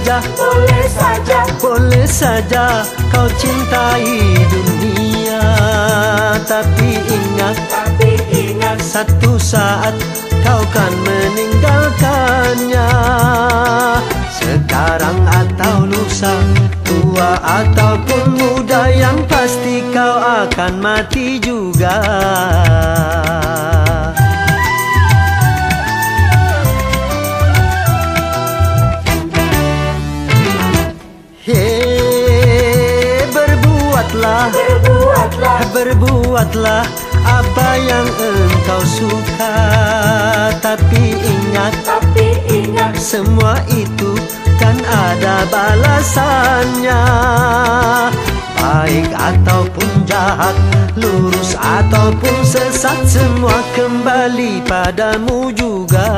saja, boleh saja kau cintai dunia. Tapi ingat, satu saat kau kan meninggalkannya. Sekarang atau lusa, tua ataupun muda, yang pasti kau akan mati juga. Berbuatlah apa yang engkau suka. Tapi ingat, semua itu kan ada balasannya. Baik ataupun jahat, lurus ataupun sesat, semua kembali padamu juga.